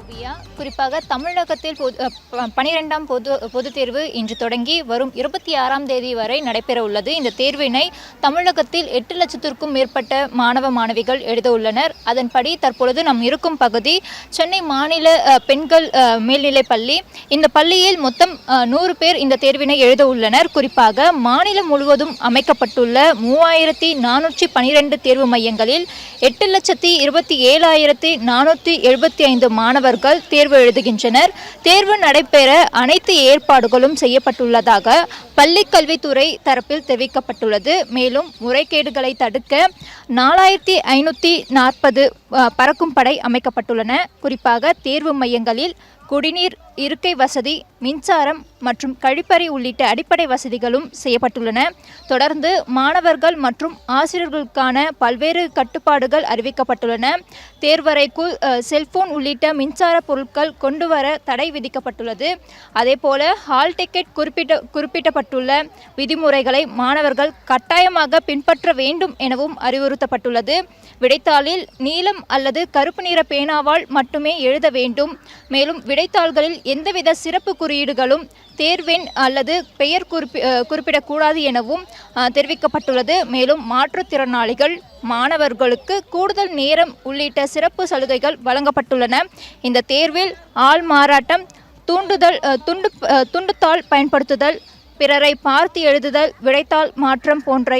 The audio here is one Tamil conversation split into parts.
ஓவியா, குறிப்பாக தமிழகத்தில் 12ஆம் பொதுத் தேர்வு இன்று தொடங்கி வரும் 26ஆம் தேதி வரை நடைபெற உள்ளது. இந்த தேர்வினை தமிழகத்தில் 8 லட்சத்திற்கும் மேற்பட்ட மாணவ மாணவிகள் எழுத உள்ளனர். அதன்படி தற்பொழுது நாம் இருக்கும் பகுதி சென்னை மாநில பெண்கள் மேல்நிலைப் பள்ளி. இந்த பள்ளியில் மொத்தம் 100 பேர் இந்த தேர்வினை எழுத உள்ளனர். குறிப்பாக மாநிலம் முழுவதும் அமைக்கப்பட்டுள்ள 3412 தேர்வு மையங்களில் 8,27,475 மாணவர்கள் தேர்வு எழுதுகின்றனர். தேர்வு நடைபெற அனைத்து ஏற்பாடுகளும் செய்யப்பட்டுள்ளதாக பள்ளிக்கல்வித்துறை தரப்பில் தெரிவிக்கப்பட்டுள்ளது. மேலும் முறைகேடுகளை தடுக்க 4540 பறக்கும் படை அமைக்கப்பட்டுள்ளன. குறிப்பாக தேர்வு மையங்களில் குடிநீர், இருக்கை வசதி, மின்சாரம் மற்றும் கழிப்பறை உள்ளிட்ட அடிப்படை வசதிகளும் செய்யப்பட்டுள்ளன. தொடர்ந்து மாணவர்கள் மற்றும் ஆசிரியர்களுக்கான பல்வேறு கட்டுப்பாடுகள் அறிவிக்கப்பட்டுள்ளன. தேர்வறைக்குள் செல்போன் உள்ளிட்ட மின்சார பொருட்கள் கொண்டு வர தடை விதிக்கப்பட்டுள்ளது. அதேபோல ஹால் டிக்கெட் குறிப்பிடப்பட்டுள்ள விதிமுறைகளை மாணவர்கள் கட்டாயமாக பின்பற்ற வேண்டும் எனவும் அறிவுறுத்தப்பட்டுள்ளது. விடைத்தாளில் நீலம் அல்லது கருப்பு நிற பேனாவால் மட்டுமே எழுத வேண்டும். மேலும் விடைத்தாள்களில் எந்தவித சிறப்பு குறியீடுகளும், தேர்வெண் அல்லது பெயர் குறிப்பிடக்கூடாது எனவும் தெரிவிக்கப்பட்டுள்ளது. மேலும் மாற்றுத்திறனாளிகள் மாணவர்களுக்கு கூடுதல் நேரம் உள்ளிட்ட சிறப்பு சலுகைகள் வழங்கப்பட்டுள்ளன. இந்த தேர்வில் ஆள் மாறாட்டம், துண்டுத்தாள் பயன்படுத்துதல், பிறரை பார்த்து எழுதுதல், விடைத்தாள் மாற்றம் போன்ற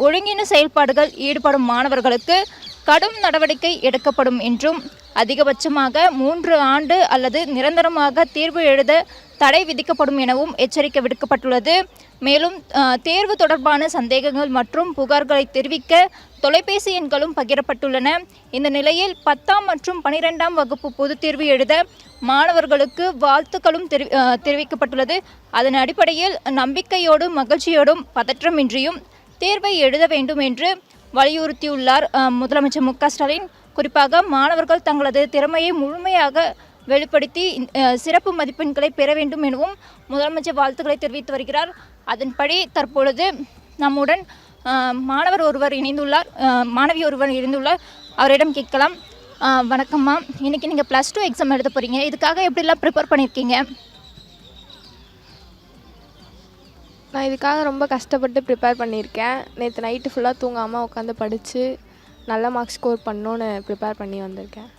ஒழுங்கின செயல்பாடுகள் ஈடுபடும் மாணவர்களுக்கு கடும் நடவடிக்கை எடுக்கப்படும் என்றும், அதிகபட்சமாக 3 ஆண்டு அல்லது நிரந்தரமாக தேர்வு எழுத தடை விதிக்கப்படும் எனவும் எச்சரிக்கை விடுக்கப்பட்டுள்ளது. மேலும் தேர்வு தொடர்பான சந்தேகங்கள் மற்றும் புகார்களை தெரிவிக்க தொலைபேசி எண்களும் பகிரப்பட்டுள்ளன. இந்த நிலையில் 10ஆம் மற்றும் 12ஆம் வகுப்பு பொதுத் தேர்வு எழுத மாணவர்களுக்கு வாழ்த்துக்களும் தெரிவிக்கப்பட்டுள்ளது. அதன் அடிப்படையில் நம்பிக்கையோடும் மகிழ்ச்சியோடும் பதற்றமின்றியும் தேர்வை எழுத வேண்டும் என்று வலியுறுத்தியுள்ளார் முதலமைச்சர் மு க ஸ்டாலின். குறிப்பாக மாணவர்கள் தங்களது திறமையை முழுமையாக வெளிப்படுத்தி சிறப்பு மதிப்பெண்களை பெற வேண்டும் எனவும் முதலமைச்சர் வாழ்த்துக்களை தெரிவித்து வருகிறார். அதன்படி தற்பொழுது நம்முடன் மாணவி ஒருவர் இணைந்துள்ளார். அவரிடம் கேட்கலாம். வணக்கம்மா, இன்றைக்கி நீங்கள் +2 எக்ஸாம் எழுத போகிறீங்க. இதுக்காக எப்படிலாம் ப்ரிப்பேர் பண்ணியிருக்கீங்க? நான் இதுக்காக ரொம்ப கஷ்டப்பட்டு ப்ரிப்பேர் பண்ணியிருக்கேன். நேற்று நைட்டு ஃபுல்லாக தூங்காமல் உட்காந்து படித்து நல்ல மார்க்ஸ் ஸ்கோர் பண்ணணுன்னு ப்ரிப்பேர் பண்ணி வந்திருக்கேன்.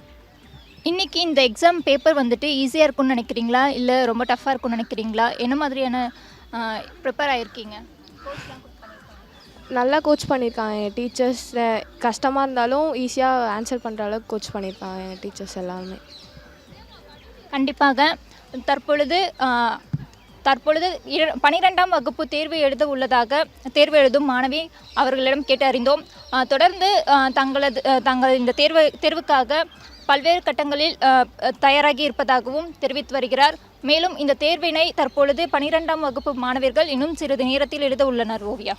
இன்றைக்கி இந்த எக்ஸாம் பேப்பர் வந்துட்டு ஈஸியாக இருக்கும்னு நினைக்கிறீங்களா, இல்லை ரொம்ப டஃப்பாக இருக்கும்னு நினைக்கிறீங்களா? என்ன மாதிரியான ப்ரிப்பேர் ஆகிருக்கீங்க? நல்லா கோச் பண்ணியிருக்காங்க எங்கள் டீச்சர்ஸ். கஷ்டமாக இருந்தாலும் ஈஸியாக ஆன்சர் பண்ணுற அளவுக்கு கோச் பண்ணியிருக்காங்க எங்கள் டீச்சர்ஸ் எல்லாருமே. கண்டிப்பாக தற்பொழுது 12ஆம் வகுப்பு தேர்வு தேர்வு எழுதும் மாணவி அவர்களிடம் கேட்டு அறிந்தோம். தொடர்ந்து தங்கள் இந்த தேர்வுக்காக பல்வேறு கட்டங்களில் தயாராகி இருப்பதாகவும் தெரிவித்து வருகிறார். மேலும் இந்த தேர்வினை தற்பொழுது 12ஆம் வகுப்பு மாணவர்கள் இன்னும் சிறிது நேரத்தில் எழுத உள்ளனர். ஓவியா.